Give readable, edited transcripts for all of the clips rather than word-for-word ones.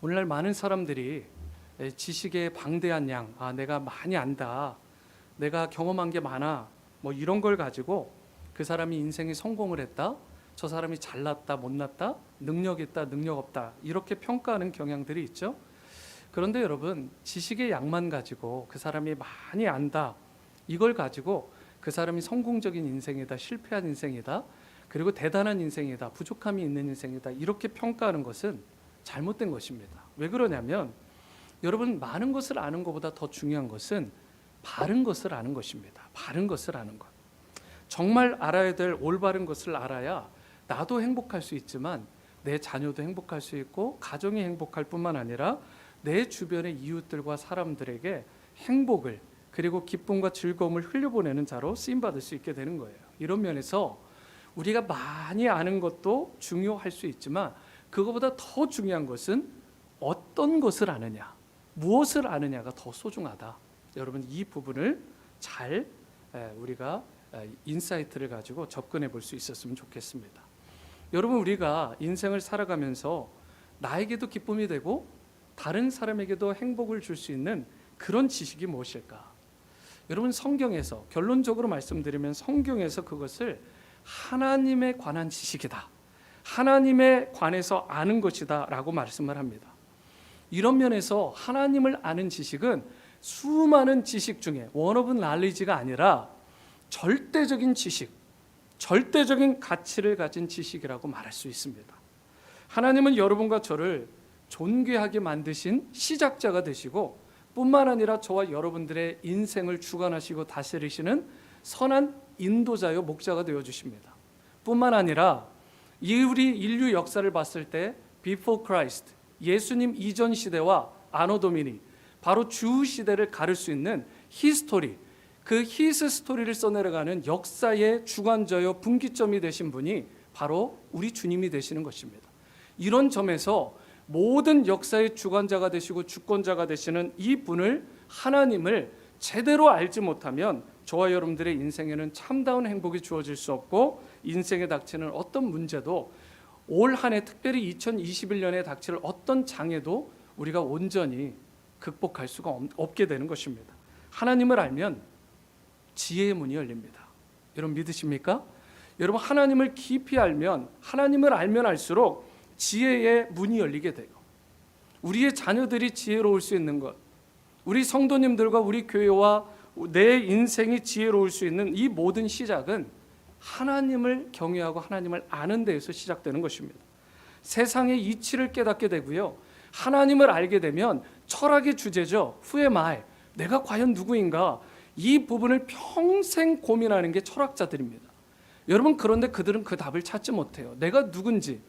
오늘날 많은 사람들이 지식에 방대한 양, 내가 많이 안다, 내가 경험한 게 많아, 뭐 이런 걸 가지고 그 사람이 인생에 성공을 했다, 저 사람이 잘났다, 못났다, 능력 있다, 능력 없다, 이렇게 평가하는 경향들이 있죠. 그런데 여러분, 지식의 양만 가지고 그 사람이 많이 안다, 이걸 가지고 그 사람이 성공적인 인생이다, 실패한 인생이다, 그리고 대단한 인생이다, 부족함이 있는 인생이다, 이렇게 평가하는 것은 잘못된 것입니다. 왜 그러냐면 여러분, 많은 것을 아는 것보다 더 중요한 것은 바른 것을 아는 것입니다. 바른 것을 아는 것. 정말 알아야 될 올바른 것을 알아야 나도 행복할 수 있지만 내 자녀도 행복할 수 있고 가정이 행복할 뿐만 아니라 내 주변의 이웃들과 사람들에게 행복을, 그리고 기쁨과 즐거움을 흘려보내는 자로 쓰임받을 수 있게 되는 거예요. 이런 면에서 우리가 많이 아는 것도 중요할 수 있지만 그것보다 더 중요한 것은 어떤 것을 아느냐, 무엇을 아느냐가 더 소중하다. 여러분, 이 부분을 잘 우리가 인사이트를 가지고 접근해 볼 수 있었으면 좋겠습니다. 여러분, 우리가 인생을 살아가면서 나에게도 기쁨이 되고 다른 사람에게도 행복을 줄 수 있는 그런 지식이 무엇일까? 여러분, 성경에서 결론적으로 말씀드리면 성경에서 그것을 하나님에 관한 지식이다, 하나님에 관해서 아는 것이다 라고 말씀을 합니다. 이런 면에서 하나님을 아는 지식은 수많은 지식 중에 원 오브 날리지가 아니라 절대적인 지식, 절대적인 가치를 가진 지식이라고 말할 수 있습니다. 하나님은 여러분과 저를 존귀하게 만드신 시작자가 되시고 뿐만 아니라 저와 여러분들의 인생을 주관하시고 다스리시는 선한 인도자요 목자가 되어주십니다. 뿐만 아니라 우리 인류 역사를 봤을 때 Before Christ, 예수님 이전 시대와 아노 도미니, 바로 주 시대를 가를 수 있는 히스토리, 그 히스 스토리를 써내려가는 역사의 주관자요 분기점이 되신 분이 바로 우리 주님이 되시는 것입니다. 이런 점에서 모든 역사의 주관자가 되시고 주권자가 되시는 이 분을, 하나님을 제대로 알지 못하면 저와 여러분들의 인생에는 참다운 행복이 주어질 수 없고 인생에 닥치는 어떤 문제도, 올 한 해 특별히 2021년에 닥칠 어떤 장애도 우리가 온전히 극복할 수가 없게 되는 것입니다. 하나님을 알면 지혜의 문이 열립니다. 여러분, 믿으십니까? 여러분, 하나님을 깊이 알면, 하나님을 알면 알수록 지혜의 문이 열리게 돼요. 우리의 자녀들이 지혜로울 수 있는 것, 우리 성도님들과 우리 교회와 내 인생이 지혜로울 수 있는 이 모든 시작은 하나님을 경외하고 하나님을 아는 데에서 시작되는 것입니다. 세상의 이치를 깨닫게 되고요, 하나님을 알게 되면 철학의 주제죠. Who am I? 내가 과연 누구인가? 이 부분을 평생 고민하는 게 철학자들입니다. 여러분, 그런데 그들은 그 답을 찾지 못해요. 내가 누군지,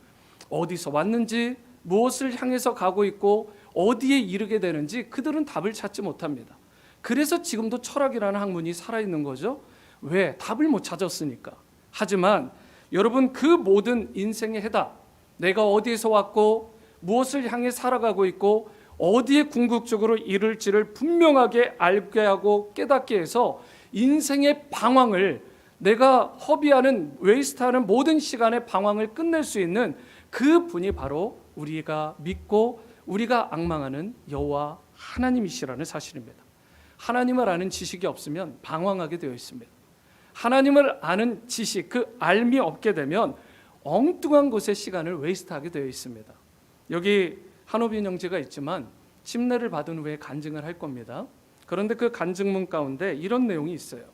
어디서 왔는지, 무엇을 향해서 가고 있고 어디에 이르게 되는지 그들은 답을 찾지 못합니다. 그래서 지금도 철학이라는 학문이 살아있는 거죠. 왜? 답을 못 찾았으니까. 하지만 여러분, 그 모든 인생의 해답, 내가 어디에서 왔고 무엇을 향해 살아가고 있고 어디에 궁극적으로 이룰지를 분명하게 알게 하고 깨닫게 해서 인생의 방황을, 내가 허비하는, 웨이스트하는 모든 시간의 방황을 끝낼 수 있는 그 분이 바로 우리가 믿고 우리가 앙망하는 여호와 하나님이시라는 사실입니다. 하나님을 아는 지식이 없으면 방황하게 되어 있습니다. 하나님을 아는 지식, 그 알미 없게 되면 엉뚱한 곳에 시간을 웨이스트하게 되어 있습니다. 여기 한호빈 형제가 있지만 침례를 받은 후에 간증을 할 겁니다. 그런데 그 간증문 가운데 이런 내용이 있어요.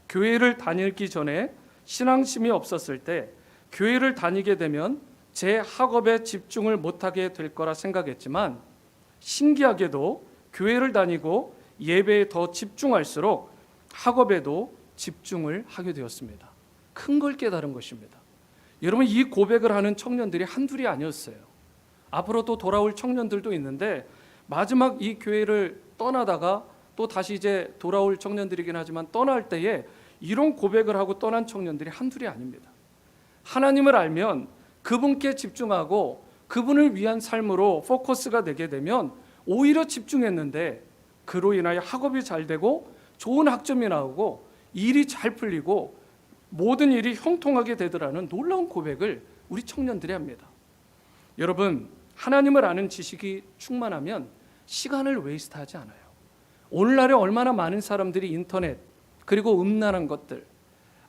교회를 다니기 전에 신앙심이 없었을 때 교회를 다니게 되면 제 학업에 집중을 못하게 될 거라 생각했지만 신기하게도 교회를 다니고 예배에 더 집중할수록 학업에도 집중을 하게 되었습니다. 큰 걸 깨달은 것입니다. 여러분, 이 고백을 하는 청년들이 한둘이 아니었어요. 앞으로 또 돌아올 청년들도 있는데 마지막 이 교회를 떠나다가 또 다시 이제 돌아올 청년들이긴 하지만 떠날 때에 이런 고백을 하고 떠난 청년들이 한둘이 아닙니다. 하나님을 알면 그분께 집중하고 그분을 위한 삶으로 포커스가 되게 되면 오히려 집중했는데 그로 인하여 학업이 잘 되고 좋은 학점이 나오고 일이 잘 풀리고 모든 일이 형통하게 되더라는 놀라운 고백을 우리 청년들이 합니다. 여러분, 하나님을 아는 지식이 충만하면 시간을 웨이스트하지 않아요. 오늘날에 얼마나 많은 사람들이 인터넷 그리고 음란한 것들,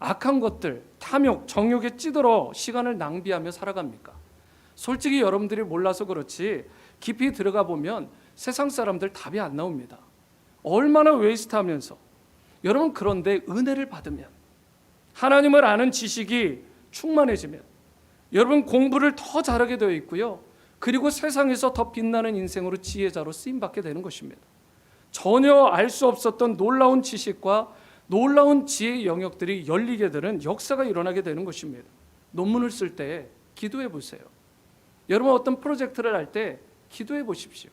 악한 것들, 탐욕, 정욕에 찌들어 시간을 낭비하며 살아갑니까? 솔직히 여러분들이 몰라서 그렇지 깊이 들어가 보면 세상 사람들 답이 안 나옵니다. 얼마나 웨이스트하면서. 여러분, 그런데 은혜를 받으면, 하나님을 아는 지식이 충만해지면 여러분 공부를 더 잘하게 되어 있고요, 그리고 세상에서 더 빛나는 인생으로 지혜자로 쓰임받게 되는 것입니다. 전혀 알 수 없었던 놀라운 지식과 놀라운 지혜의 영역들이 열리게 되는 역사가 일어나게 되는 것입니다. 논문을 쓸 때 기도해 보세요. 여러분, 어떤 프로젝트를 할 때 기도해 보십시오.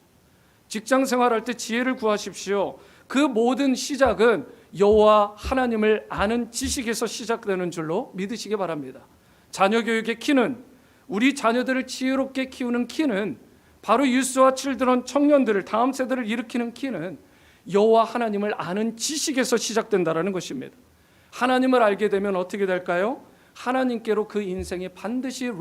직장 생활할 때 지혜를 구하십시오. 그 모든 시작은 여호와 하나님을 아는 지식에서 시작되는 줄로 믿으시기 바랍니다. 자녀 교육의 키는, 우리 자녀들을 지혜롭게 키우는 키는, 바로 유스와 칠드런 청년들을, 다음 세대를 일으키는 키는 여호와 하나님을 아는 지식에서 시작된다는 것입니다. 하나님을 알게 되면 어떻게 될까요? 하나님께로 그 인생이 반드시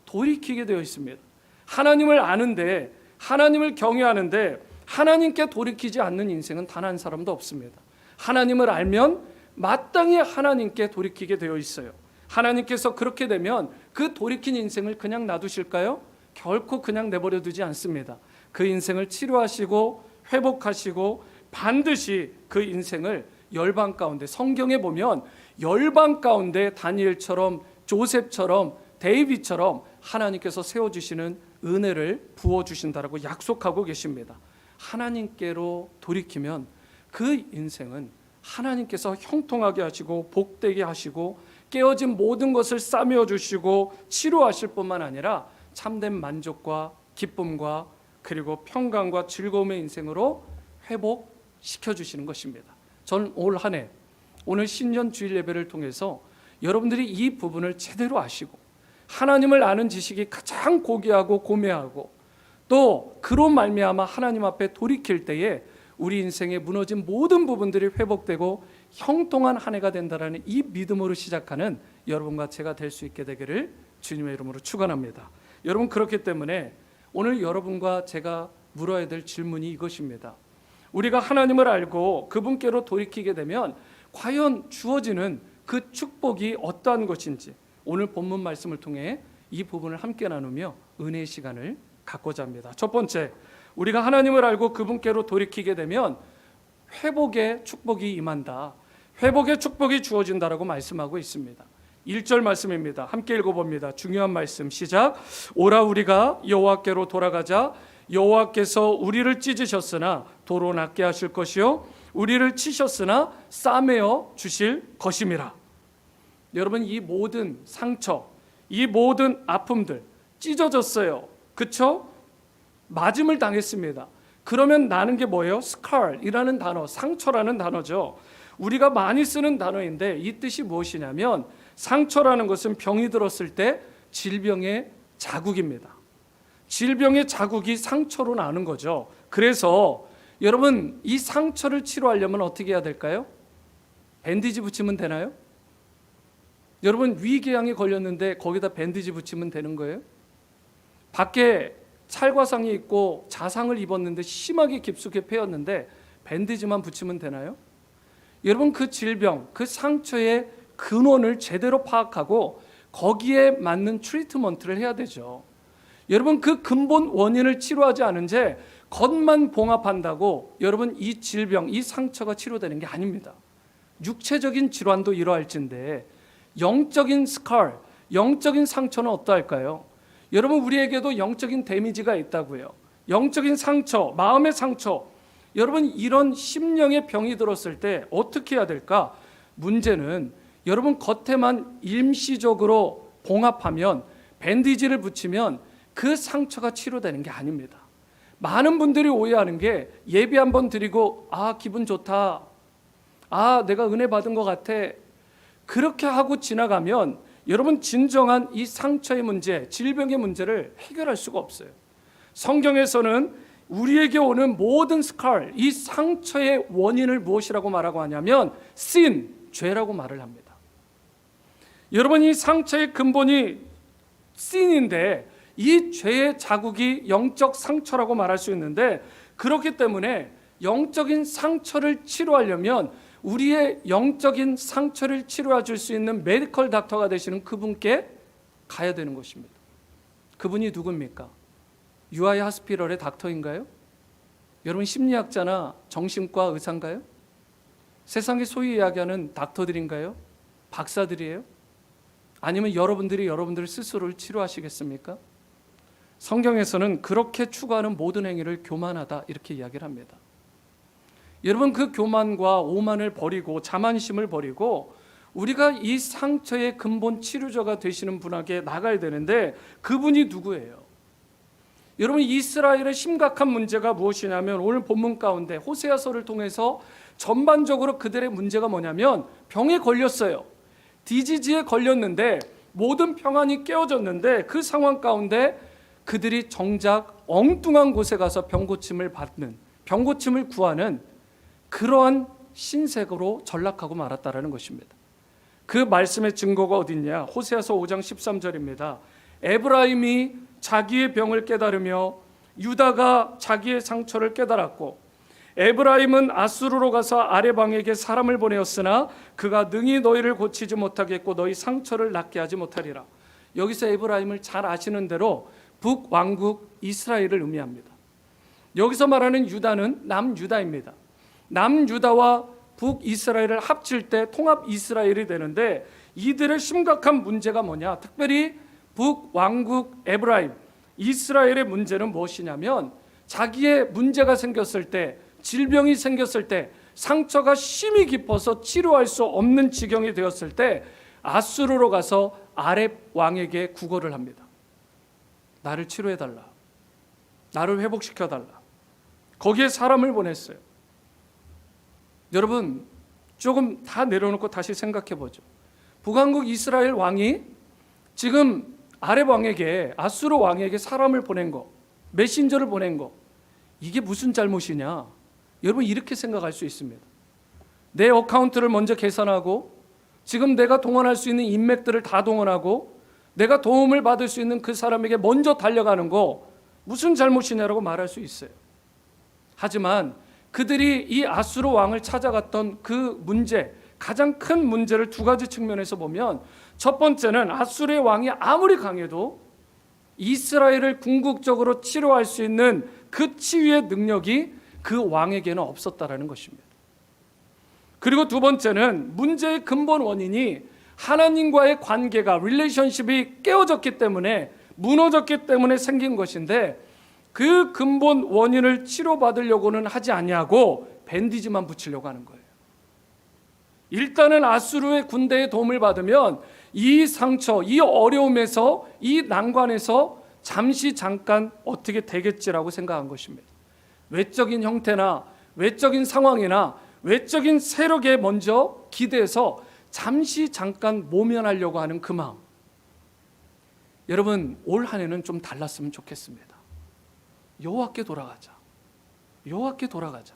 돌이키게 되어 있습니다. 하나님을 아는데, 하나님을 경외하는데 하나님께 돌이키지 않는 인생은 단 한 사람도 없습니다. 하나님을 알면 마땅히 하나님께 돌이키게 되어 있어요. 하나님께서 그렇게 되면 그 돌이킨 인생을 그냥 놔두실까요? 결코 그냥 내버려 두지 않습니다. 그 인생을 치료하시고 회복하시고 반드시 그 인생을 열방 가운데, 성경에 보면 열방 가운데 다니엘처럼, 조셉처럼, 데이빗처럼 하나님께서 세워주시는 은혜를 부어주신다라고 약속하고 계십니다. 하나님께로 돌이키면 그 인생은 하나님께서 형통하게 하시고 복되게 하시고 깨어진 모든 것을 싸매어 주시고 치료하실 뿐만 아니라 참된 만족과 기쁨과 그리고 평강과 즐거움의 인생으로 회복시켜 주시는 것입니다. 저는 올 한 해, 오늘 신년 주일 예배를 통해서 여러분들이 이 부분을 제대로 아시고 하나님을 아는 지식이 가장 고귀하고 고매하고 또 그로 말미암아 하나님 앞에 돌이킬 때에 우리 인생에 무너진 모든 부분들이 회복되고 형통한 한 해가 된다라는 이 믿음으로 시작하는 여러분과 제가 될 수 있게 되기를 주님의 이름으로 축원합니다. 여러분, 그렇기 때문에 오늘 여러분과 제가 물어야 될 질문이 이것입니다. 우리가 하나님을 알고 그분께로 돌이키게 되면 과연 주어지는 그 축복이 어떠한 것인지 오늘 본문 말씀을 통해 이 부분을 함께 나누며 은혜의 시간을 갖고자 합니다. 첫 번째, 우리가 하나님을 알고 그분께로 돌이키게 되면 회복의 축복이 임한다. 회복의 축복이 주어진다라고 말씀하고 있습니다. 1절 말씀입니다. 함께 읽어봅니다. 중요한 말씀 시작. 오라 우리가 여호와께로 돌아가자. 여호와께서 우리를 찢으셨으나 도로 낫게 하실 것이요 우리를 치셨으나 싸매어 주실 것임이라. 여러분, 이 모든 상처, 이 모든 아픔들, 찢어졌어요. 그렇죠? 맞음을 당했습니다. 그러면 나는 게 뭐예요? scar이라는 단어, 상처라는 단어죠. 우리가 많이 쓰는 단어인데 이 뜻이 무엇이냐면 상처라는 것은 병이 들었을 때 질병의 자국입니다. 질병의 자국이 상처로 나는 거죠. 그래서 여러분, 이 상처를 치료하려면 어떻게 해야 될까요? 밴디지 붙이면 되나요? 여러분, 위궤양이 걸렸는데 거기다 밴디지 붙이면 되는 거예요? 밖에 찰과상이 있고 자상을 입었는데 심하게 깊숙이 패였는데 밴디지만 붙이면 되나요? 여러분, 그 질병, 그 상처의 근원을 제대로 파악하고 거기에 맞는 트리트먼트를 해야 되죠. 여러분, 그 근본 원인을 치료하지 않은 채 겉만 봉합한다고 여러분 이 질병, 이 상처가 치료되는 게 아닙니다. 육체적인 질환도 이러할진데 영적인 스칼, 영적인 상처는 어떠할까요? 여러분, 우리에게도 영적인 데미지가 있다고요. 영적인 상처, 마음의 상처. 여러분, 이런 심령의 병이 들었을 때 어떻게 해야 될까? 문제는 여러분, 겉에만 임시적으로 봉합하면, 밴디지를 붙이면 그 상처가 치료되는 게 아닙니다. 많은 분들이 오해하는 게 예배 한번 드리고 기분 좋다, 내가 은혜 받은 것 같아, 그렇게 하고 지나가면 여러분 진정한 이 상처의 문제, 질병의 문제를 해결할 수가 없어요. 성경에서는 우리에게 오는 모든 스칼, 이 상처의 원인을 무엇이라고 말하고 하냐면 sin, 죄라고 말을 합니다. 여러분, 이 상처의 근본이 sin인데 이 죄의 자국이 영적 상처라고 말할 수 있는데, 그렇기 때문에 영적인 상처를 치료하려면 우리의 영적인 상처를 치료해 줄 수 있는 메디컬 닥터가 되시는 그분께 가야 되는 것입니다. 그분이 누굽니까? 유아이 하스피럴의 닥터인가요? 여러분 심리학자나 정신과 의사인가요? 세상에 소위 이야기하는 닥터들인가요? 박사들이에요? 아니면 여러분들이 여러분들 스스로를 치료하시겠습니까? 성경에서는 그렇게 추구하는 모든 행위를 교만하다 이렇게 이야기를 합니다. 여러분 그 교만과 오만을 버리고 자만심을 버리고 우리가 이 상처의 근본 치료자가 되시는 분에게 나가야 되는데, 그분이 누구예요? 여러분 이스라엘의 심각한 문제가 무엇이냐면, 오늘 본문 가운데 호세아서를 통해서 전반적으로 그들의 문제가 뭐냐면 병에 걸렸어요. 디지즈에 걸렸는데 모든 평안이 깨어졌는데, 그 상황 가운데 그들이 정작 엉뚱한 곳에 가서 병고침을 받는, 병고침을 구하는 그러한 신세로 전락하고 말았다라는 것입니다. 그 말씀의 증거가 어딨냐? 호세아서 5장 13절입니다. 에브라임이 자기의 병을 깨달으며 유다가 자기의 상처를 깨달았고, 에브라임은 아수르로 가서 아레방에게 사람을 보내었으나 그가 능히 너희를 고치지 못하겠고 너희 상처를 낫게 하지 못하리라. 여기서 에브라임을 잘 아시는 대로 북왕국 이스라엘을 의미합니다. 여기서 말하는 유다는 남유다입니다. 남유다와 북이스라엘을 합칠 때 통합 이스라엘이 되는데, 이들의 심각한 문제가 뭐냐? 특별히 북왕국 에브라임 이스라엘의 문제는 무엇이냐면, 자기의 문제가 생겼을 때, 질병이 생겼을 때, 상처가 심히 깊어서 치료할 수 없는 지경이 되었을 때 아수르로 가서 아렙 왕에게 구걸을 합니다. 나를 치료해달라, 나를 회복시켜달라. 거기에 사람을 보냈어요. 여러분 조금 다 내려놓고 다시 생각해 보죠. 북왕국 이스라엘 왕이 지금 아렙 왕에게, 아수르 왕에게 사람을 보낸 거, 메신저를 보낸 거, 이게 무슨 잘못이냐? 여러분 이렇게 생각할 수 있습니다. 내 어카운트를 먼저 계산하고, 지금 내가 동원할 수 있는 인맥들을 다 동원하고, 내가 도움을 받을 수 있는 그 사람에게 먼저 달려가는 거 무슨 잘못이냐라고 말할 수 있어요. 하지만 그들이 이 아수르 왕을 찾아갔던 그 문제, 가장 큰 문제를 두 가지 측면에서 보면, 첫 번째는 아수르의 왕이 아무리 강해도 이스라엘을 궁극적으로 치료할 수 있는 그 치유의 능력이 그 왕에게는 없었다라는 것입니다. 그리고 두 번째는 문제의 근본 원인이 하나님과의 관계가, 릴레이션십이 깨어졌기 때문에, 무너졌기 때문에 생긴 것인데, 그 근본 원인을 치료받으려고는 하지 아니하고 밴디지만 붙이려고 하는 거예요. 일단은 아수르의 군대의 도움을 받으면 이 상처, 이 어려움에서, 이 난관에서 잠깐 어떻게 되겠지라고 생각한 것입니다. 외적인 형태나 외적인 상황이나 외적인 세력에 먼저 기대해서 잠깐 모면하려고 하는 그 마음. 여러분 올 한 해는 좀 달랐으면 좋겠습니다. 여호와께 돌아가자. 여호와께 돌아가자.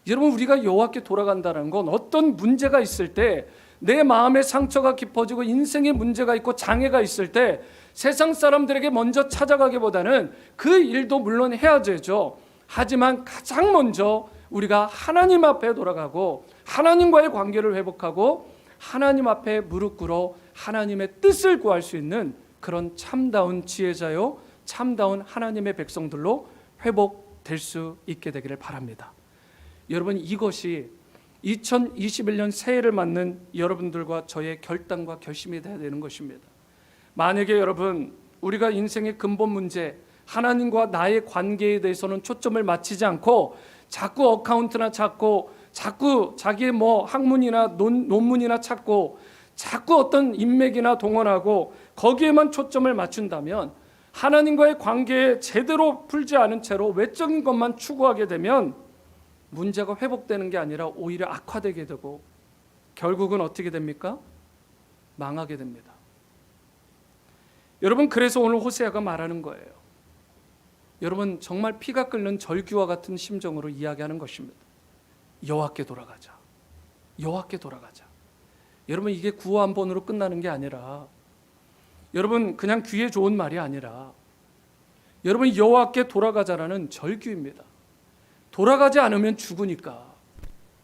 여러분 우리가 여호와께 돌아간다는 건, 어떤 문제가 있을 때, 내 마음의 상처가 깊어지고 인생의 문제가 있고 장애가 있을 때 세상 사람들에게 먼저 찾아가기보다는 그 일도 물론 해야 되죠. 하지만 가장 먼저 우리가 하나님 앞에 돌아가고 하나님과의 관계를 회복하고 하나님 앞에 무릎 꿇어 하나님의 뜻을 구할 수 있는 그런 참다운 지혜자요, 참다운 하나님의 백성들로 회복될 수 있게 되기를 바랍니다. 여러분 이것이 2021년 새해를 맞는 여러분들과 저의 결단과 결심이 되어야 되는 것입니다. 만약에 여러분 우리가 인생의 근본 문제, 하나님과 나의 관계에 대해서는 초점을 맞추지 않고 자꾸 어카운트나 찾고, 자꾸 자기의 학문이나 논문이나 찾고, 자꾸 어떤 인맥이나 동원하고 거기에만 초점을 맞춘다면, 하나님과의 관계에 제대로 풀지 않은 채로 외적인 것만 추구하게 되면 문제가 회복되는 게 아니라 오히려 악화되게 되고, 결국은 어떻게 됩니까? 망하게 됩니다. 여러분 그래서 오늘 호세아가 말하는 거예요. 여러분 정말 피가 끓는 절규와 같은 심정으로 이야기하는 것입니다. 여호와께 돌아가자. 여호와께 돌아가자. 여러분 이게 구호 한 번으로 끝나는 게 아니라 여러분 그냥 귀에 좋은 말이 아니라 여러분 여호와께 돌아가자라는 절규입니다. 돌아가지 않으면 죽으니까,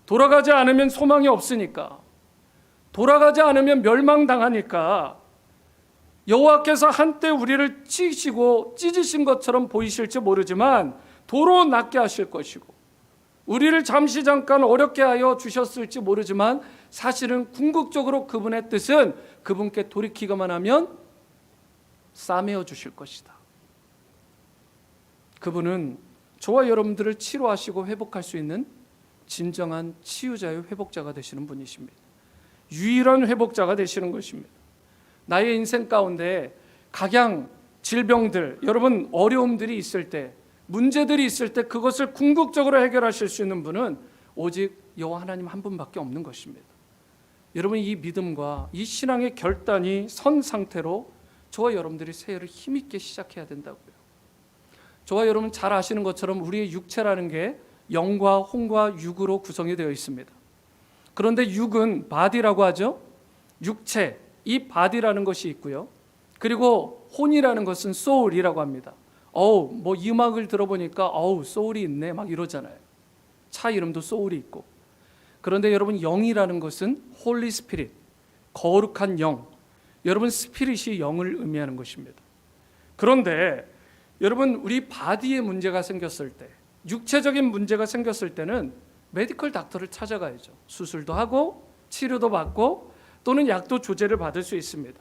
돌아가지 않으면 소망이 없으니까, 돌아가지 않으면 멸망당하니까 여호와께서 한때 우리를 찢으시고 찢으신 것처럼 보이실지 모르지만 도로 낫게 하실 것이고 우리를 잠시 잠깐 어렵게 하여 주셨을지 모르지만 사실은 궁극적으로 그분의 뜻은 그분께 돌이키기만 하면 싸매어 주실 것이다. 그분은 저와 여러분들을 치료하시고 회복할 수 있는 진정한 치유자의 회복자가 되시는 분이십니다. 유일한 회복자가 되시는 것입니다. 나의 인생 가운데 각양 질병들, 여러분 어려움들이 있을 때, 문제들이 있을 때 그것을 궁극적으로 해결하실 수 있는 분은 오직 여호와 하나님 한 분밖에 없는 것입니다. 여러분 이 믿음과 이 신앙의 결단이 선 상태로 저와 여러분들이 새해를 힘있게 시작해야 된다고요. 저와 여러분 잘 아시는 것처럼 우리의 육체라는 게 영과 혼과 육으로 구성이 되어 있습니다. 그런데 육은 바디라고 하죠. 육체, 이 바디라는 것이 있고요. 그리고 혼이라는 것은 소울이라고 합니다. 뭐 이 음악을 들어보니까 소울이 있네 막 이러잖아요. 차 이름도 소울이 있고. 그런데 여러분 영이라는 것은 홀리 스피릿, 거룩한 영. 여러분 스피릿이 영을 의미하는 것입니다. 그런데 여러분 우리 바디에 문제가 생겼을 때, 육체적인 문제가 생겼을 때는 메디컬 닥터를 찾아가야죠. 수술도 하고 치료도 받고 또는 약도 조제를 받을 수 있습니다.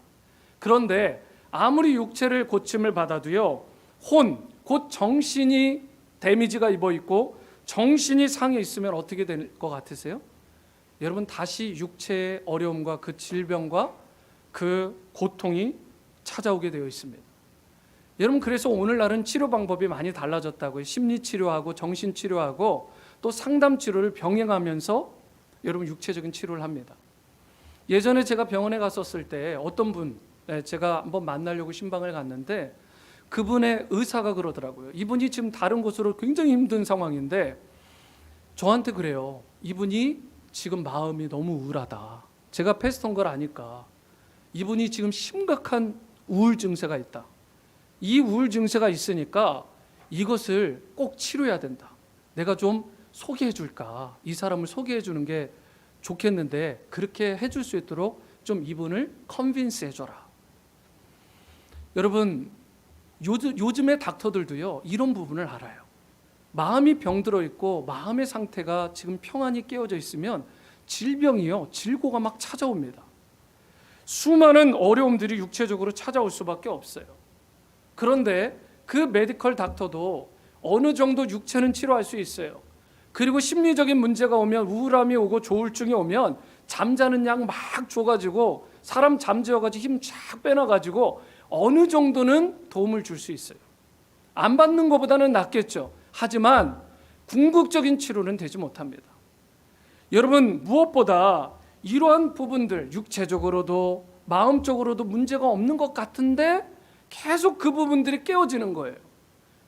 그런데 아무리 육체를 고침을 받아도요, 혼, 곧 정신이 데미지가 입어 있고 정신이 상해 있으면 어떻게 될 것 같으세요? 여러분 다시 육체의 어려움과 그 질병과 그 고통이 찾아오게 되어 있습니다. 여러분 그래서 오늘날은 치료 방법이 많이 달라졌다고요. 심리치료하고 정신치료하고 또 상담치료를 병행하면서 여러분 육체적인 치료를 합니다. 예전에 제가 병원에 갔었을 때 어떤 분, 제가 한번 만나려고 신방을 갔는데 그분의 의사가 그러더라고요. 이분이 지금 다른 곳으로 굉장히 힘든 상황인데 저한테 그래요. 이분이 지금 마음이 너무 우울하다. 제가 패스터인 걸 아니까 이분이 지금 심각한 우울 증세가 있다. 이 우울 증세가 있으니까 이것을 꼭 치료해야 된다. 내가 좀 소개해 줄까? 이 사람을 소개해 주는 게 좋겠는데 그렇게 해줄 수 있도록 좀 이분을 컨빈스 해줘라. 여러분 요즘의 닥터들도요 이런 부분을 알아요. 마음이 병들어 있고 마음의 상태가 지금 평안이 깨어져 있으면 질병이요 질고가 막 찾아옵니다. 수많은 어려움들이 육체적으로 찾아올 수밖에 없어요. 그런데 그 메디컬 닥터도 어느 정도 육체는 치료할 수 있어요. 그리고 심리적인 문제가 오면 우울함이 오고 조울증이 오면 잠자는 약 막 줘가지고 사람 잠재워가지고 힘 쫙 빼놔가지고 어느 정도는 도움을 줄 수 있어요. 안 받는 것보다는 낫겠죠. 하지만 궁극적인 치료는 되지 못합니다. 여러분 무엇보다 이러한 부분들 육체적으로도 마음적으로도 문제가 없는 것 같은데 계속 그 부분들이 깨어지는 거예요.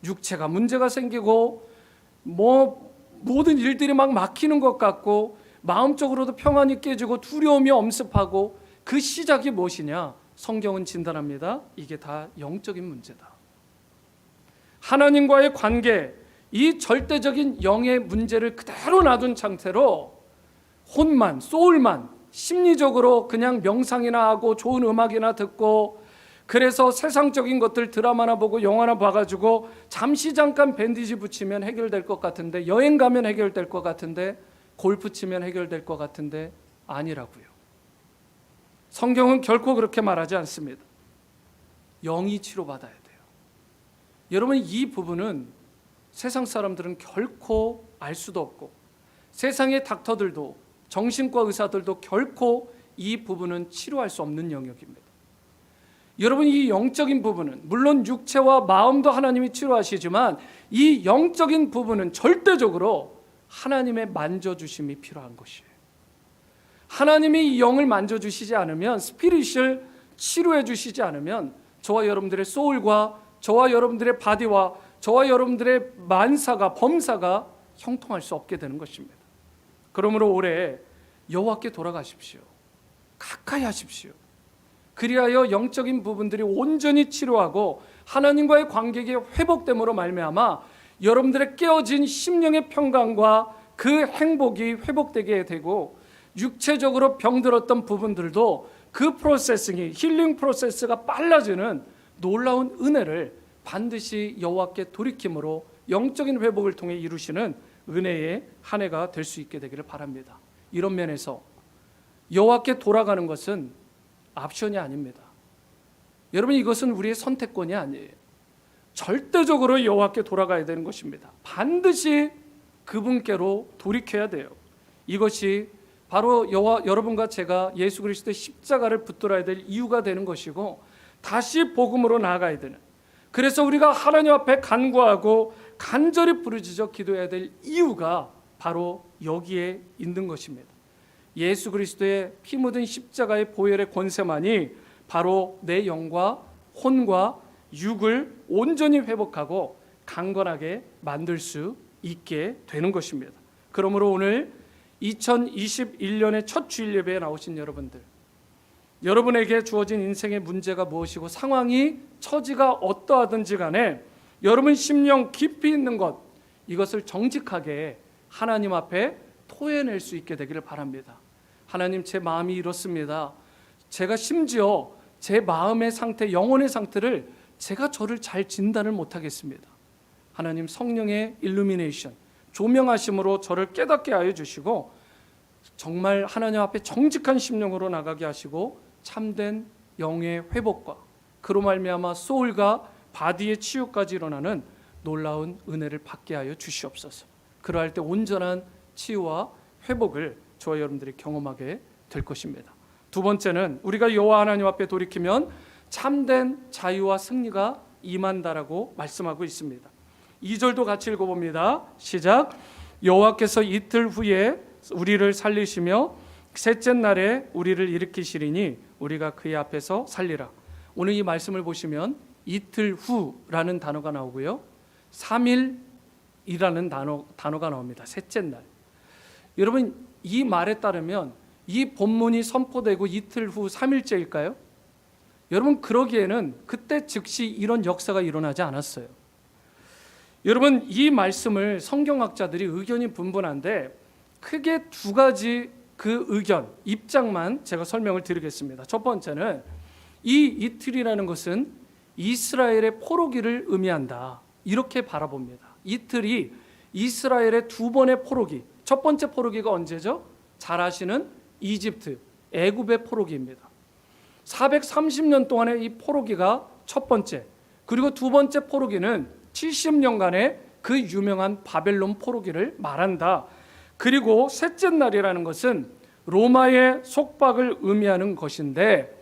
육체가 문제가 생기고 모든 일들이 막 막히는 것 같고 마음적으로도 평안이 깨지고 두려움이 엄습하고 그 시작이 무엇이냐? 성경은 진단합니다. 이게 다 영적인 문제다. 하나님과의 관계, 이 절대적인 영의 문제를 그대로 놔둔 상태로 혼만, 소울만 심리적으로 그냥 명상이나 하고 좋은 음악이나 듣고 그래서 세상적인 것들 드라마나 보고 영화나 봐가지고 잠시 잠깐 밴디지 붙이면 해결될 것 같은데 여행 가면 해결될 것 같은데 골프 치면 해결될 것 같은데 아니라고요. 성경은 결코 그렇게 말하지 않습니다. 영이 치료받아야 돼요. 여러분 이 부분은 세상 사람들은 결코 알 수도 없고 세상의 닥터들도 정신과 의사들도 결코 이 부분은 치료할 수 없는 영역입니다. 여러분 이 영적인 부분은 물론 육체와 마음도 하나님이 치료하시지만 이 영적인 부분은 절대적으로 하나님의 만져주심이 필요한 것이에요. 하나님이 이 영을 만져주시지 않으면 스피릿을 치료해 주시지 않으면 저와 여러분들의 소울과 저와 여러분들의 바디와 저와 여러분들의 만사가 범사가 형통할 수 없게 되는 것입니다. 그러므로 올해 여호와께 돌아가십시오. 가까이 하십시오. 그리하여 영적인 부분들이 온전히 치료하고 하나님과의 관계가 회복됨으로 말미암아 여러분들의 깨어진 심령의 평강과 그 행복이 회복되게 되고, 육체적으로 병들었던 부분들도 그 프로세싱이, 힐링 프로세스가 빨라지는 놀라운 은혜를 반드시 여호와께 돌이킴으로 영적인 회복을 통해 이루시는 은혜의 한 해가 될 수 있게 되기를 바랍니다. 이런 면에서 여호와께 돌아가는 것은 옵션이 아닙니다. 여러분, 이것은 우리의 선택권이 아니에요. 절대적으로 여호와께 돌아가야 되는 것입니다. 반드시 그분께로 돌이켜야 돼요. 이것이 바로 여러분과 제가 예수 그리스도의 십자가를 붙들어야 될 이유가 되는 것이고, 다시 복음으로 나아가야 되는, 그래서 우리가 하나님 앞에 간구하고 간절히 부르짖어 기도해야 될 이유가 바로 여기에 있는 것입니다. 예수 그리스도의 피 묻은 십자가의 보혈의 권세만이 바로 내 영과 혼과 육을 온전히 회복하고 강건하게 만들 수 있게 되는 것입니다. 그러므로 오늘 2021년의 첫 주일 예배에 나오신 여러분들, 여러분에게 주어진 인생의 문제가 무엇이고 상황이, 처지가 어떠하든지 간에 여러분 심령 깊이 있는 것, 이것을 정직하게 하나님 앞에 토해낼 수 있게 되기를 바랍니다. 하나님, 제 마음이 이렇습니다. 제가 심지어 제 마음의 상태, 영혼의 상태를 제가 저를 잘 진단을 못하겠습니다. 하나님, 성령의 일루미네이션, 조명하심으로 저를 깨닫게 하여 주시고 정말 하나님 앞에 정직한 심령으로 나가게 하시고 참된 영의 회복과 그로 말미암아 소울과 바디의 치유까지 일어나는 놀라운 은혜를 받게 하여 주시옵소서. 그러할 때 온전한 치유와 회복을 저와 여러분들이 경험하게 될 것입니다. 두 번째는 우리가 여호와 하나님 앞에 돌이키면 참된 자유와 승리가 임한다라고 말씀하고 있습니다. 2절도 같이 읽어봅니다. 시작. 여호와께서 이틀 후에 우리를 살리시며 셋째 날에 우리를 일으키시리니 우리가 그의 앞에서 살리라. 오늘 이 말씀을 보시면 이틀 후라는 단어가 나오고요, 3일이라는 단어가 나옵니다. 셋째 날. 여러분, 이 말에 따르면 이 본문이 선포되고 이틀 후 3일째일까요? 여러분, 그러기에는 그때 즉시 이런 역사가 일어나지 않았어요. 여러분, 이 말씀을 성경학자들이 의견이 분분한데 크게 두 가지 그 의견, 입장만 제가 설명을 드리겠습니다. 첫 번째는 이 이틀이라는 것은 이스라엘의 포로기를 의미한다, 이렇게 바라봅니다. 이틀이 이스라엘의 두 번의 포로기, 첫 번째 포로기가 언제죠? 잘 아시는 이집트, 애굽의 포로기입니다. 430년 동안의 이 포로기가 첫 번째, 그리고 두 번째 포로기는 70년간의 그 유명한 바벨론 포로기를 말한다. 그리고 셋째 날이라는 것은 로마의 속박을 의미하는 것인데,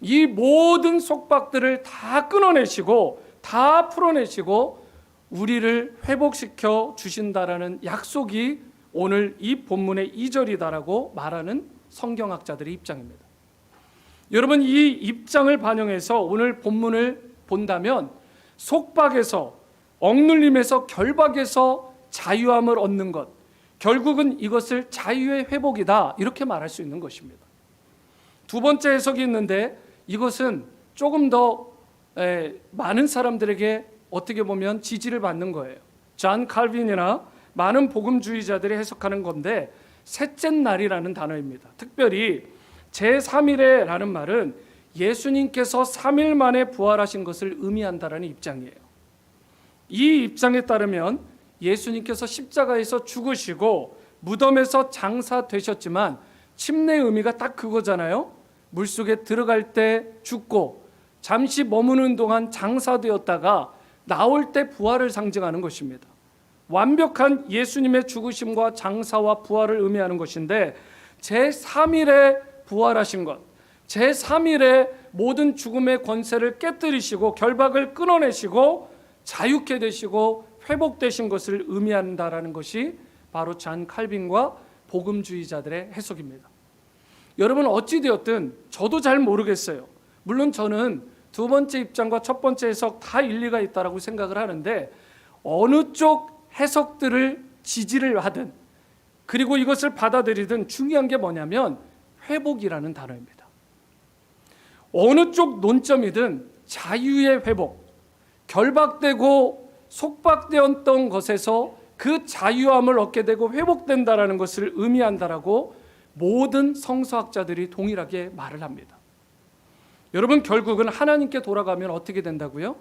이 모든 속박들을 다 끊어내시고 다 풀어내시고 우리를 회복시켜 주신다라는 약속이 오늘 이 본문의 2절이다라고 말하는 성경학자들의 입장입니다. 여러분, 이 입장을 반영해서 오늘 본문을 본다면 속박에서, 억눌림에서, 결박에서 자유함을 얻는 것, 결국은 이것을 자유의 회복이다, 이렇게 말할 수 있는 것입니다. 두 번째 해석이 있는데 이것은 조금 더 많은 사람들에게 어떻게 보면 지지를 받는 거예요. 존 칼빈이나 많은 복음주의자들이 해석하는 건데, 셋째 날이라는 단어입니다. 특별히 제3일에라는 말은 예수님께서 3일 만에 부활하신 것을 의미한다라는 입장이에요. 이 입장에 따르면 예수님께서 십자가에서 죽으시고 무덤에서 장사되셨지만 침례의 의미가 딱 그거잖아요. 물속에 들어갈 때 죽고 잠시 머무는 동안 장사되었다가 나올 때 부활을 상징하는 것입니다. 완벽한 예수님의 죽으심과 장사와 부활을 의미하는 것인데, 제3일에 부활하신 것, 제3일에 모든 죽음의 권세를 깨뜨리시고 결박을 끊어내시고 자유케 되시고 회복되신 것을 의미한다라는 것이 바로 존 칼빈과 복음주의자들의 해석입니다. 여러분, 어찌되었든 저도 잘 모르겠어요. 물론 저는 두 번째 입장과 첫 번째 해석 다 일리가 있다라고 생각을 하는데, 어느 쪽 해석들을 지지를 하든 그리고 이것을 받아들이든 중요한 게 뭐냐면 회복이라는 단어입니다. 어느 쪽 논점이든 자유의 회복, 결박되고 속박되었던 것에서 그 자유함을 얻게 되고 회복된다라는 것을 의미한다라고 모든 성서학자들이 동일하게 말을 합니다. 여러분, 결국은 하나님께 돌아가면 어떻게 된다고요?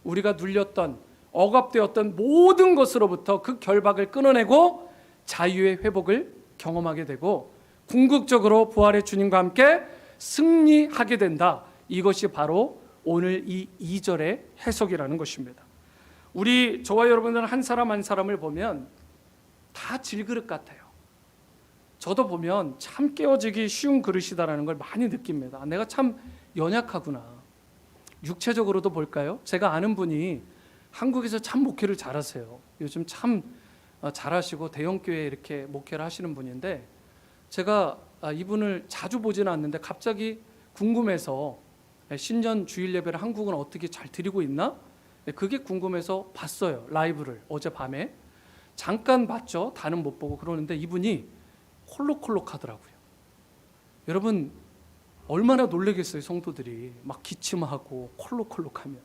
우리가 눌렸던, 억압되었던 모든 것으로부터 그 결박을 끊어내고 자유의 회복을 경험하게 되고 궁극적으로 부활의 주님과 함께 승리하게 된다. 이것이 바로 오늘 이 2절의 해석이라는 것입니다. 저와 여러분들은 한 사람 한 사람을 보면 다 질그릇 같아요. 저도 보면 참 깨어지기 쉬운 그릇이다라는 걸 많이 느낍니다. 내가 참 연약하구나. 육체적으로도 볼까요? 제가 아는 분이 한국에서 참 목회를 잘하세요. 요즘 참 잘하시고 대형교회에 이렇게 목회를 하시는 분인데, 제가 이분을 자주 보지는 않는데 갑자기 궁금해서 신년 주일 예배를 한국은 어떻게 잘 드리고 있나? 그게 궁금해서 봤어요. 라이브를 어젯밤에 잠깐 봤죠. 다는 못 보고. 그러는데 이분이 콜록콜록 하더라고요. 여러분, 얼마나 놀라겠어요. 성도들이 막 기침하고 콜록콜록하면.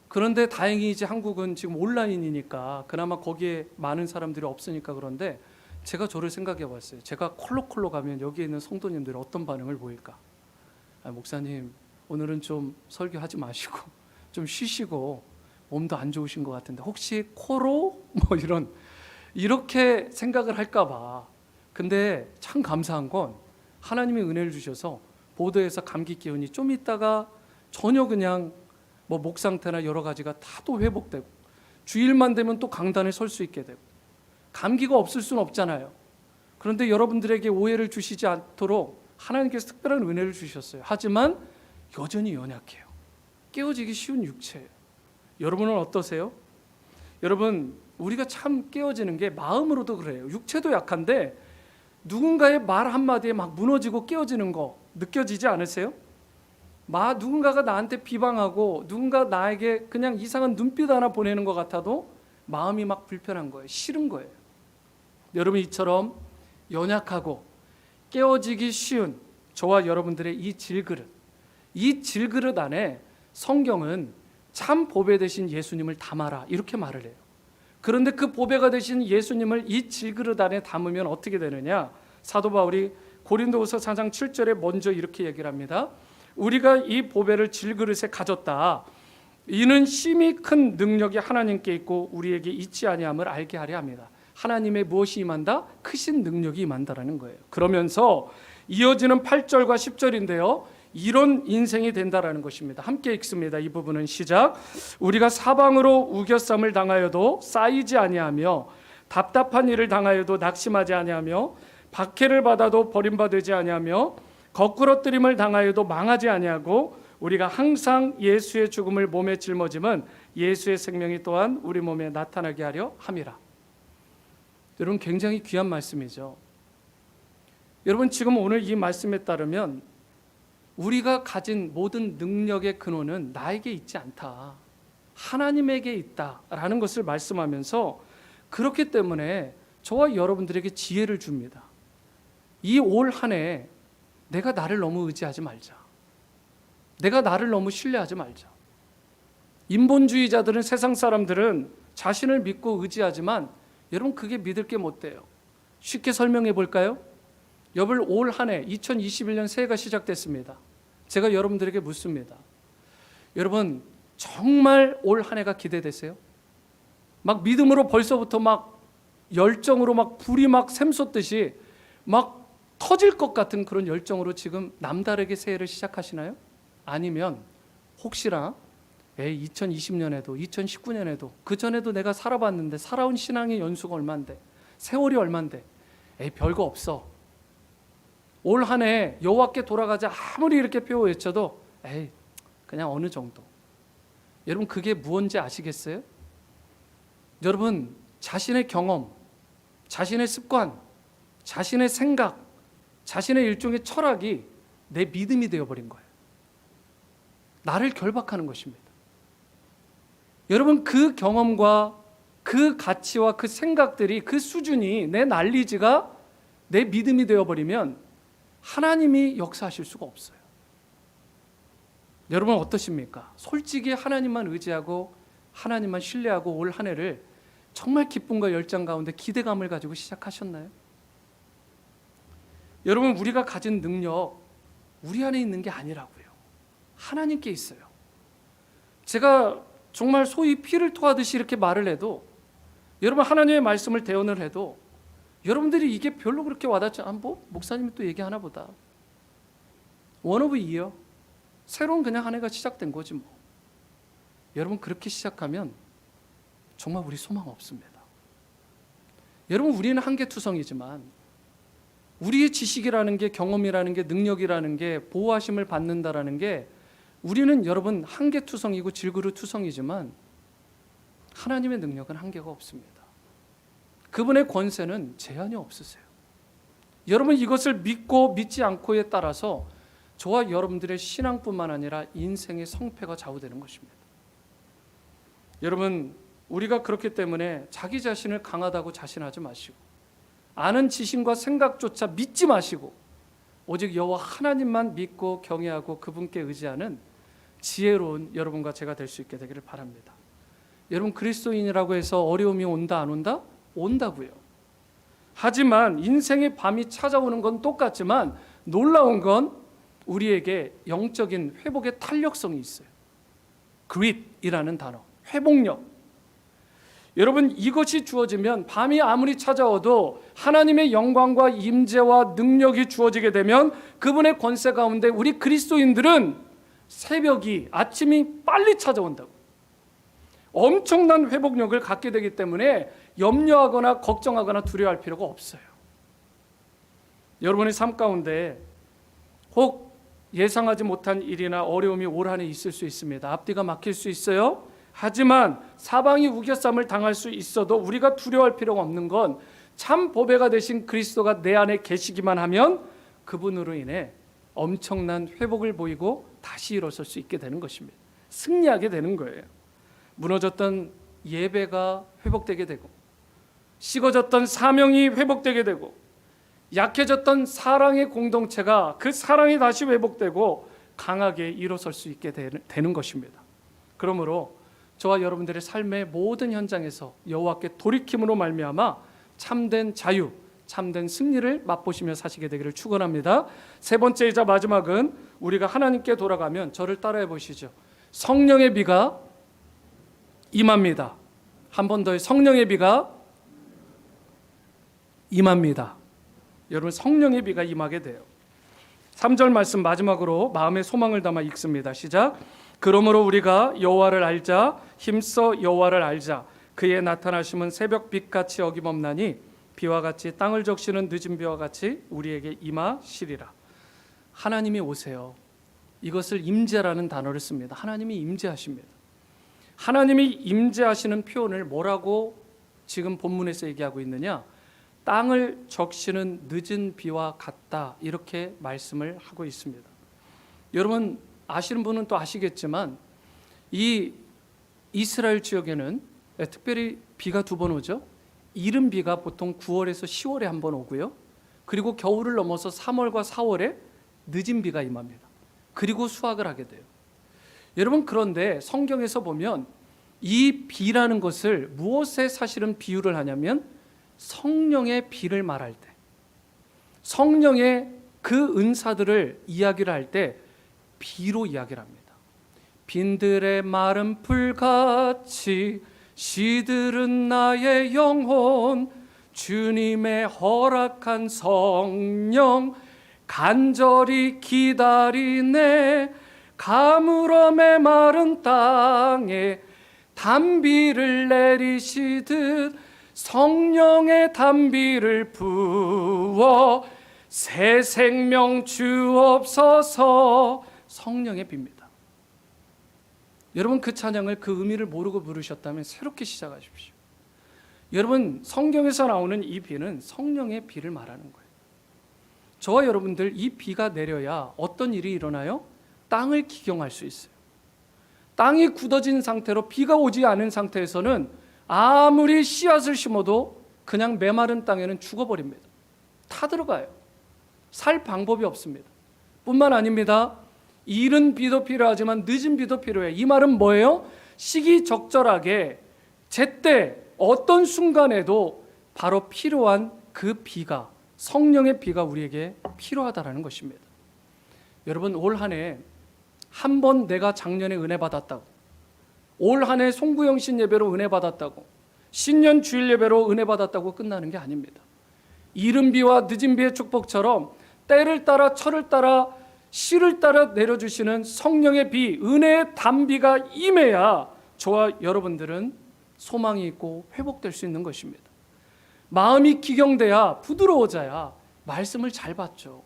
그런데 다행히 이제 한국은 지금 온라인이니까 그나마 거기에 많은 사람들이 없으니까. 그런데 제가 저를 생각해 봤어요. 제가 콜록콜록 하면 여기에 있는 성도님들이 어떤 반응을 보일까? 목사님, 오늘은 좀 설교하지 마시고 좀 쉬시고 몸도 안 좋으신 것 같은데 혹시 코로 뭐 이렇게 생각을 할까 봐. 근데 참 감사한 건 하나님이 은혜를 주셔서 보도에서 감기 기운이 좀 있다가 전혀 그냥 목 상태나 여러 가지가 다 또 회복되고, 주일만 되면 또 강단에 설 수 있게 되고. 감기가 없을 수는 없잖아요. 그런데 여러분들에게 오해를 주시지 않도록 하나님께서 특별한 은혜를 주셨어요. 하지만 여전히 연약해요. 깨어지기 쉬운 육체예요. 여러분은 어떠세요? 여러분, 우리가 참 깨어지는 게 마음으로도 그래요. 육체도 약한데 누군가의 말 한마디에 막 무너지고 깨어지는 거 느껴지지 않으세요? 누군가가 나한테 비방하고 누군가 나에게 그냥 이상한 눈빛 하나 보내는 것 같아도 마음이 막 불편한 거예요. 싫은 거예요. 여러분, 이처럼 연약하고 깨어지기 쉬운 저와 여러분들의 이 질그릇 안에 성경은 참 보배 되신 예수님을 담아라, 이렇게 말을 해요. 그런데 그 보배가 되신 예수님을 이 질그릇 안에 담으면 어떻게 되느냐? 사도 바울이 고린도후서 4장 7절에 먼저 이렇게 얘기를 합니다. 우리가 이 보배를 질그릇에 가졌다. 이는 심히 큰 능력이 하나님께 있고 우리에게 있지 아니함을 알게 하려 합니다. 하나님의 무엇이 임한다? 크신 능력이 임한다라는 거예요. 그러면서 이어지는 8절과 10절인데요. 이런 인생이 된다라는 것입니다. 함께 읽습니다. 이 부분은 시작. 우리가 사방으로 우겨쌈을 당하여도 쌓이지 아니하며 답답한 일을 당하여도 낙심하지 아니하며 박해를 받아도 버림받지 아니하며 거꾸러뜨림을 당하여도 망하지 아니하고 우리가 항상 예수의 죽음을 몸에 짊어짐은 예수의 생명이 또한 우리 몸에 나타나게 하려 함이라. 여러분, 굉장히 귀한 말씀이죠. 여러분, 지금 오늘 이 말씀에 따르면 우리가 가진 모든 능력의 근원은 나에게 있지 않다, 하나님에게 있다라는 것을 말씀하면서, 그렇기 때문에 저와 여러분들에게 지혜를 줍니다. 이 올 한 해 내가 나를 너무 의지하지 말자. 내가 나를 너무 신뢰하지 말자. 인본주의자들은, 세상 사람들은 자신을 믿고 의지하지만 여러분, 그게 믿을 게 못 돼요. 쉽게 설명해 볼까요? 여러분, 올 한 해 2021년 새해가 시작됐습니다. 제가 여러분들에게 묻습니다. 여러분, 정말 올 한 해가 기대되세요? 막 믿음으로 벌써부터 막 열정으로 막 불이 막 샘솟듯이 막 터질 것 같은 그런 열정으로 지금 남다르게 새해를 시작하시나요? 아니면 혹시나 2020년에도 2019년에도 그전에도 내가 살아봤는데 살아온 신앙의 연수가 얼만데, 세월이 얼만데, 별거 없어, 올 한 해 여호와께 돌아가자 아무리 이렇게 표어 외쳐도 그냥 어느 정도. 여러분, 그게 무언지 아시겠어요? 여러분, 자신의 경험, 자신의 습관, 자신의 생각, 자신의 일종의 철학이 내 믿음이 되어버린 거예요. 나를 결박하는 것입니다. 여러분, 그 경험과 그 가치와 그 생각들이, 그 수준이 내 난리지가 내 믿음이 되어버리면 하나님이 역사하실 수가 없어요. 여러분 어떠십니까? 솔직히 하나님만 의지하고 하나님만 신뢰하고 올 한 해를 정말 기쁨과 열정 가운데 기대감을 가지고 시작하셨나요? 여러분, 우리가 가진 능력 우리 안에 있는 게 아니라고요. 하나님께 있어요. 제가 정말 소위 피를 토하듯이 이렇게 말을 해도, 여러분 하나님의 말씀을 대언을 해도 여러분들이 이게 별로 그렇게 와닿지 않고, 목사님이 또 얘기하나 보다. 원 오브 이어, 새로운 그냥 한 해가 시작된 거지 뭐. 여러분 그렇게 시작하면 정말 우리 소망 없습니다. 여러분, 우리는 한계투성이지만 우리의 지식이라는 게, 경험이라는 게, 능력이라는 게, 보호하심을 받는다라는 게, 우리는 여러분 한계투성이고 질그릇투성이지만 하나님의 능력은 한계가 없습니다. 그분의 권세는 제한이 없으세요. 여러분 이것을 믿고 믿지 않고에 따라서 저와 여러분들의 신앙뿐만 아니라 인생의 성패가 좌우되는 것입니다. 여러분, 우리가 그렇기 때문에 자기 자신을 강하다고 자신하지 마시고, 아는 지식과 생각조차 믿지 마시고, 오직 여호와 하나님만 믿고 경외하고 그분께 의지하는 지혜로운 여러분과 제가 될 수 있게 되기를 바랍니다. 여러분, 그리스도인이라고 해서 어려움이 온다 안 온다? 온다고요. 하지만 인생의 밤이 찾아오는 건 똑같지만 놀라운 건 우리에게 영적인 회복의 탄력성이 있어요. grit이라는 단어, 회복력. 여러분, 이것이 주어지면 밤이 아무리 찾아와도 하나님의 영광과 임재와 능력이 주어지게 되면 그분의 권세 가운데 우리 그리스도인들은 새벽이, 아침이 빨리 찾아온다고. 엄청난 회복력을 갖게 되기 때문에 염려하거나 걱정하거나 두려워할 필요가 없어요. 여러분의 삶 가운데 혹 예상하지 못한 일이나 어려움이 올 한 해 있을 수 있습니다. 앞뒤가 막힐 수 있어요. 하지만 사방이 우겨쌈을 당할 수 있어도 우리가 두려워할 필요가 없는 건 참 보배가 되신 그리스도가 내 안에 계시기만 하면 그분으로 인해 엄청난 회복을 보이고 다시 일어설 수 있게 되는 것입니다. 승리하게 되는 거예요. 무너졌던 예배가 회복되게 되고, 식어졌던 사명이 회복되게 되고, 약해졌던 사랑의 공동체가 그 사랑이 다시 회복되고 강하게 일어설 수 있게 되는 것입니다. 그러므로 저와 여러분들의 삶의 모든 현장에서 여호와께 돌이킴으로 말미암아 참된 자유, 참된 승리를 맛보시며 사시게 되기를 축원합니다. 세 번째이자 마지막은 우리가 하나님께 돌아가면, 저를 따라해 보시죠. 성령의 비가 임합니다. 한 번 더, 성령의 비가 임합니다. 여러분, 성령의 비가 임하게 돼요. 3절 말씀 마지막으로 마음의 소망을 담아 읽습니다. 시작. 그러므로 우리가 여호와를 알자, 힘써 여호와를 알자. 그의 나타나심은 새벽 빛같이 어김없나니 비와 같이 땅을 적시는 늦은 비와 같이 우리에게 임하시리라. 하나님이 오세요. 이것을 임재라는 단어를 씁니다. 하나님이 임재하십니다. 하나님이 임재하시는 표현을 뭐라고 지금 본문에서 얘기하고 있느냐? 땅을 적시는 늦은 비와 같다, 이렇게 말씀을 하고 있습니다. 여러분 아시는 분은 또 아시겠지만 이 이스라엘 지역에는 특별히 비가 두 번 오죠. 이른 비가 보통 9월에서 10월에 한 번 오고요. 그리고 겨울을 넘어서 3월과 4월에 늦은 비가 임합니다. 그리고 수확을 하게 돼요. 여러분, 그런데 성경에서 보면 이 비라는 것을 무엇에 사실은 비유를 하냐면 성령의 비를 말할 때, 성령의 그 은사들을 이야기를 할 때 비로 이야기를 합니다. 빈들의 마른 풀같이 시들은 나의 영혼, 주님의 허락한 성령 간절히 기다리네. 가물어 메마른 땅에 단비를 내리시듯 성령의 단비를 부어 새 생명 주옵소서. 성령의 비입니다. 여러분, 그 찬양을 그 의미를 모르고 부르셨다면 새롭게 시작하십시오. 여러분, 성경에서 나오는 이 비는 성령의 비를 말하는 거예요. 저와 여러분들, 이 비가 내려야 어떤 일이 일어나요? 땅을 기경할 수 있어요. 땅이 굳어진 상태로 비가 오지 않은 상태에서는 아무리 씨앗을 심어도 그냥 메마른 땅에는 죽어버립니다. 타들어가요. 살 방법이 없습니다. 뿐만 아닙니다. 이른 비도 필요하지만 늦은 비도 필요해. 이 말은 뭐예요? 시기적절하게 제때 어떤 순간에도 바로 필요한 그 비가, 성령의 비가 우리에게 필요하다라는 것입니다. 여러분, 올 한 해 한 번 내가 작년에 은혜 받았다고, 올 한 해 송구영신 예배로 은혜 받았다고, 신년 주일 예배로 은혜 받았다고 끝나는 게 아닙니다. 이른 비와 늦은 비의 축복처럼 때를 따라 철을 따라 시를 따라 내려주시는 성령의 비, 은혜의 단비가 임해야 저와 여러분들은 소망이 있고 회복될 수 있는 것입니다. 마음이 기경돼야, 부드러워져야 말씀을 잘 받죠.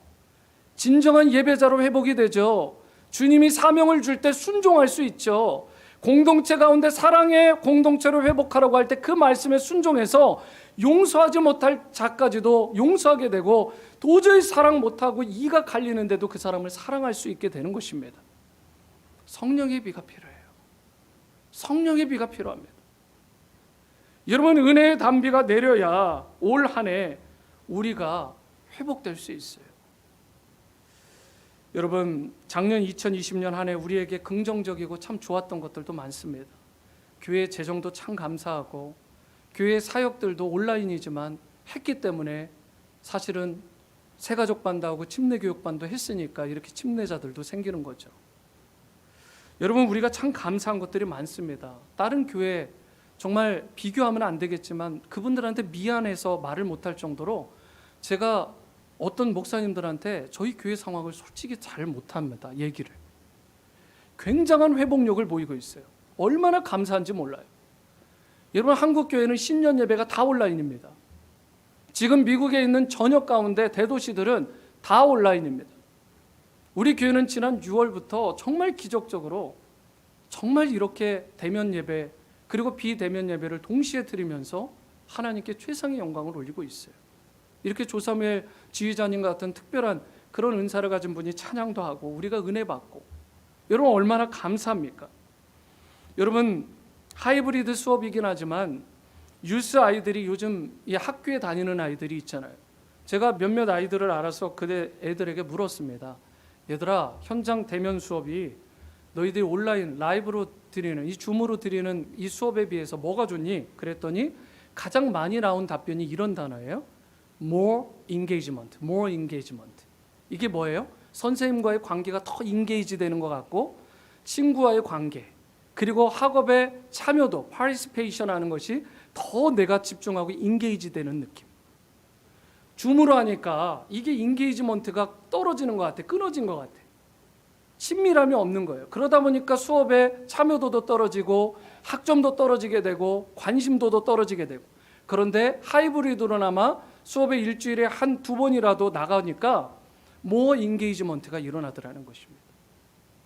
진정한 예배자로 회복이 되죠. 주님이 사명을 줄 때 순종할 수 있죠. 공동체 가운데 사랑의 공동체로 회복하라고 할 때 그 말씀에 순종해서 용서하지 못할 자까지도 용서하게 되고, 도저히 사랑 못하고 이가 갈리는데도 그 사람을 사랑할 수 있게 되는 것입니다. 성령의 비가 필요해요. 성령의 비가 필요합니다. 여러분, 은혜의 단비가 내려야 올 한 해 우리가 회복될 수 있어요. 여러분, 작년 2020년 한 해 우리에게 긍정적이고 참 좋았던 것들도 많습니다. 교회 재정도 참 감사하고, 교회 사역들도 온라인이지만 했기 때문에 사실은 새가족반도 하고 침례교육반도 했으니까 이렇게 침례자들도 생기는 거죠. 여러분, 우리가 참 감사한 것들이 많습니다. 다른 교회 정말 비교하면 안 되겠지만 그분들한테 미안해서 말을 못할 정도로 제가 어떤 목사님들한테 저희 교회 상황을 솔직히 잘 못합니다. 얘기를. 굉장한 회복력을 보이고 있어요. 얼마나 감사한지 몰라요. 여러분, 한국 교회는 신년 예배가 다 온라인입니다. 지금 미국에 있는 전역 가운데 대도시들은 다 온라인입니다. 우리 교회는 지난 6월부터 정말 기적적으로 정말 이렇게 대면 예배 그리고 비대면 예배를 동시에 드리면서 하나님께 최상의 영광을 올리고 있어요. 이렇게 조사무엘 지휘자님 같은 특별한 그런 은사를 가진 분이 찬양도 하고 우리가 은혜 받고, 여러분 얼마나 감사합니까? 여러분, 하이브리드 수업이긴 하지만 유스 아이들이 요즘 이 학교에 다니는 아이들이 있잖아요. 제가 몇몇 아이들을 알아서 그대 애들에게 물었습니다. 얘들아, 현장 대면 수업이 너희들이 온라인 라이브로 드리는 이 줌으로 드리는 이 수업에 비해서 뭐가 좋니? 그랬더니 가장 많이 나온 답변이 이런 단어예요. More engagement, more engagement. 이게 뭐예요? 선생님과의 관계가 더 인게이지 되는 것 같고, 친구와의 관계, 그리고 학업의 참여도, participation 하는 것이 더 내가 집중하고 인게이지 되는 느낌. 줌으로 하니까 이게 인게이지먼트가 떨어지는 것 같아, 끊어진 것 같아. 친밀함이 없는 거예요. 그러다 보니까 수업의 참여도도 떨어지고 학점도 떨어지게 되고 관심도도 떨어지게 되고. 그런데 하이브리드로나마 수업에 일주일에 한 두 번이라도 나가니까 more engagement가 일어나더라는 것입니다.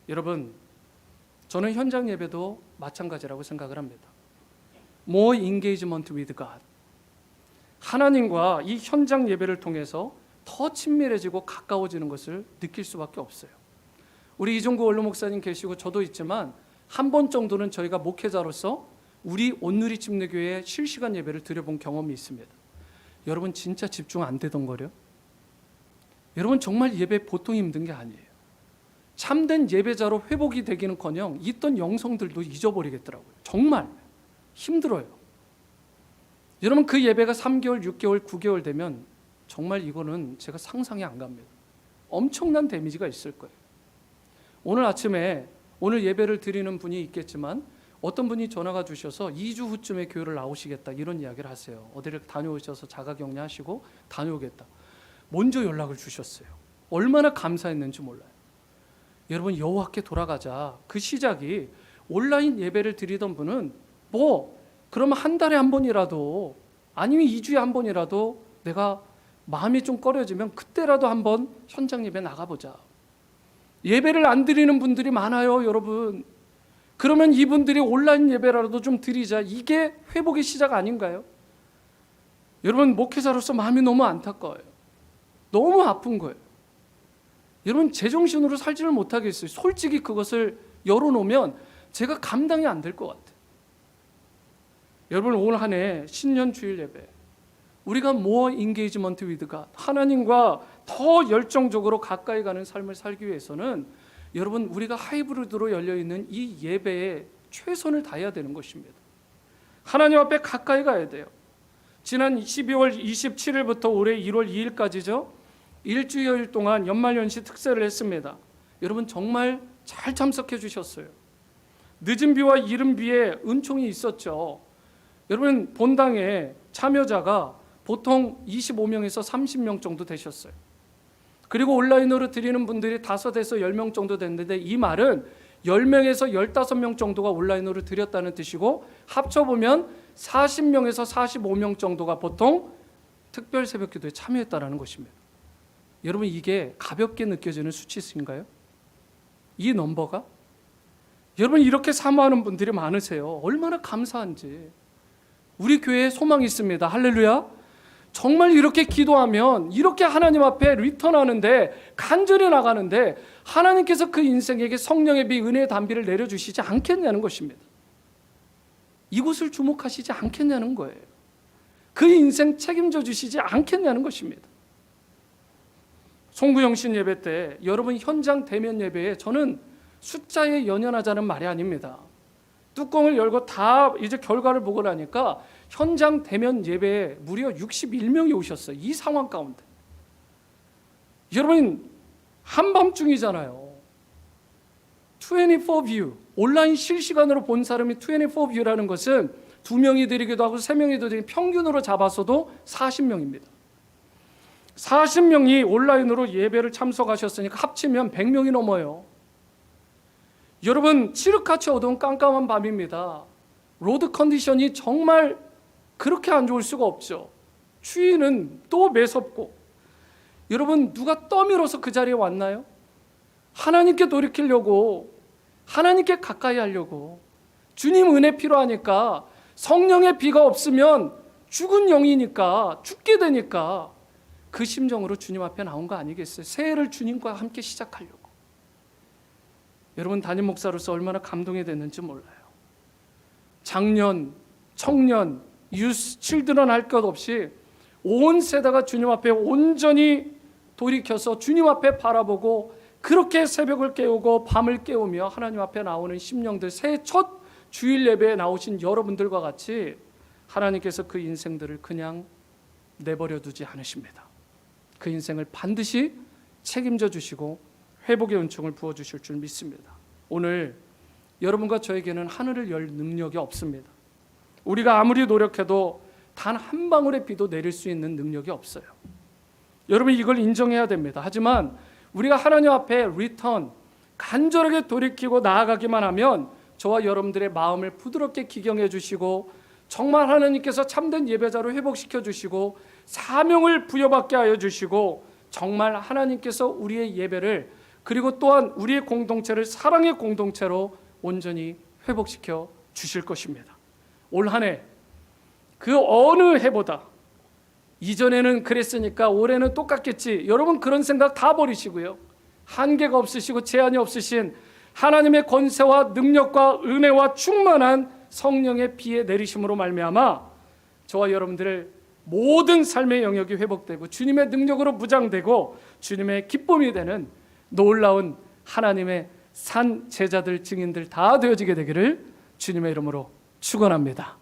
여러분, 저는 현장 예배도 마찬가지라고 생각을 합니다. more engagement with God. 하나님과 이 현장 예배를 통해서 더 친밀해지고 가까워지는 것을 느낄 수밖에 없어요. 우리 이종구 원로 목사님 계시고 저도 있지만 한 번 정도는 저희가 목회자로서 우리 온누리 침례교회에 실시간 예배를 드려본 경험이 있습니다. 여러분, 진짜 집중 안 되던 거요? 여러분, 정말 예배 보통 힘든 게 아니에요. 참된 예배자로 회복이 되기는커녕 있던 영성들도 잊어버리겠더라고요. 정말 힘들어요. 여러분, 그 예배가 3개월, 6개월, 9개월 되면 정말 이거는 제가 상상이 안 갑니다. 엄청난 데미지가 있을 거예요. 오늘 아침에 오늘 예배를 드리는 분이 있겠지만 어떤 분이 전화가 주셔서 2주 후쯤에 교회를 나오시겠다 이런 이야기를 하세요. 어디를 다녀오셔서 자가격리 하시고 다녀오겠다. 먼저 연락을 주셨어요. 얼마나 감사했는지 몰라요. 여러분, 여호와께 돌아가자. 그 시작이 온라인 예배를 드리던 분은 그러면 한 달에 한 번이라도 아니면 2주에 한 번이라도 내가 마음이 좀 꺼려지면 그때라도 한번 현장 예배 나가보자. 예배를 안 드리는 분들이 많아요, 여러분. 그러면 이분들이 온라인 예배라도 좀 드리자. 이게 회복의 시작 아닌가요? 여러분, 목회자로서 마음이 너무 안타까워요. 너무 아픈 거예요. 여러분, 제정신으로 살지를 못하겠어요. 솔직히 그것을 열어놓으면 제가 감당이 안 될 것 같아요. 여러분, 올 한 해 신년 주일 예배 우리가 more engagement with God, 하나님과 더 열정적으로 가까이 가는 삶을 살기 위해서는 여러분, 우리가 하이브리드로 열려있는 이 예배에 최선을 다해야 되는 것입니다. 하나님 앞에 가까이 가야 돼요. 지난 12월 27일부터 올해 1월 2일까지죠. 일주일 동안 연말연시 특세를 했습니다. 여러분 정말 잘 참석해 주셨어요. 늦은 비와 이른 비에 은총이 있었죠. 여러분 본당에 참여자가 보통 25명에서 30명 정도 되셨어요. 그리고 온라인으로 드리는 분들이 5에서 10명 정도 됐는데, 이 말은 10명에서 15명 정도가 온라인으로 드렸다는 뜻이고, 합쳐보면 40명에서 45명 정도가 보통 특별 새벽 기도에 참여했다는 것입니다. 여러분 이게 가볍게 느껴지는 수치수인가요? 이 넘버가? 여러분 이렇게 사모하는 분들이 많으세요. 얼마나 감사한지. 우리 교회에 소망이 있습니다. 할렐루야. 정말 이렇게 기도하면, 이렇게 하나님 앞에 리턴하는데, 간절히 나가는데 하나님께서 그 인생에게 성령의 비, 은혜의 단비를 내려주시지 않겠냐는 것입니다. 이곳을 주목하시지 않겠냐는 거예요. 그 인생 책임져 주시지 않겠냐는 것입니다. 송구영신 예배 때 여러분 현장 대면 예배에 저는 숫자에 연연하자는 말이 아닙니다. 뚜껑을 열고 다 이제 결과를 보고 나니까 현장 대면 예배에 무려 61명이 오셨어요. 이 상황 가운데. 여러분 한밤중이잖아요. 24뷰, 온라인 실시간으로 본 사람이 24뷰라는 것은 2명이 드리기도 하고 3명이 드리기, 평균으로 잡아서도 40명입니다. 40명이 온라인으로 예배를 참석하셨으니까 합치면 100명이 넘어요. 여러분 칠흑같이 어두운 깜깜한 밤입니다. 로드 컨디션이 정말 그렇게 안 좋을 수가 없죠. 추위는 또 매섭고. 여러분 누가 떠밀어서 그 자리에 왔나요? 하나님께 돌이키려고, 하나님께 가까이 하려고. 주님 은혜 필요하니까, 성령의 비가 없으면 죽은 영이니까, 죽게 되니까 그 심정으로 주님 앞에 나온 거 아니겠어요? 새해를 주님과 함께 시작하려고. 여러분 담임 목사로서 얼마나 감동이 됐는지 몰라요. 장년, 청년, 유스, 칠드런 할 것 없이 온 세대가 주님 앞에 온전히 돌이켜서 주님 앞에 바라보고, 그렇게 새벽을 깨우고 밤을 깨우며 하나님 앞에 나오는 심령들, 새해 첫 주일 예배에 나오신 여러분들과 같이 하나님께서 그 인생들을 그냥 내버려 두지 않으십니다. 그 인생을 반드시 책임져 주시고 회복의 은총을 부어주실 줄 믿습니다. 오늘 여러분과 저에게는 하늘을 열 능력이 없습니다. 우리가 아무리 노력해도 단 한 방울의 비도 내릴 수 있는 능력이 없어요. 여러분 이걸 인정해야 됩니다. 하지만 우리가 하나님 앞에 리턴, 간절하게 돌이키고 나아가기만 하면 저와 여러분들의 마음을 부드럽게 기경해 주시고, 정말 하나님께서 참된 예배자로 회복시켜 주시고, 사명을 부여받게 하여 주시고, 정말 하나님께서 우리의 예배를, 그리고 또한 우리의 공동체를 사랑의 공동체로 온전히 회복시켜 주실 것입니다. 올 한 해 그 어느 해보다, 이전에는 그랬으니까 올해는 똑같겠지, 여러분 그런 생각 다 버리시고요. 한계가 없으시고 제한이 없으신 하나님의 권세와 능력과 은혜와 충만한 성령의 비의 내리심으로 말미암아 저와 여러분들의 모든 삶의 영역이 회복되고 주님의 능력으로 무장되고 주님의 기쁨이 되는 놀라운 하나님의 산 제자들, 증인들 다 되어지게 되기를 주님의 이름으로 축원합니다.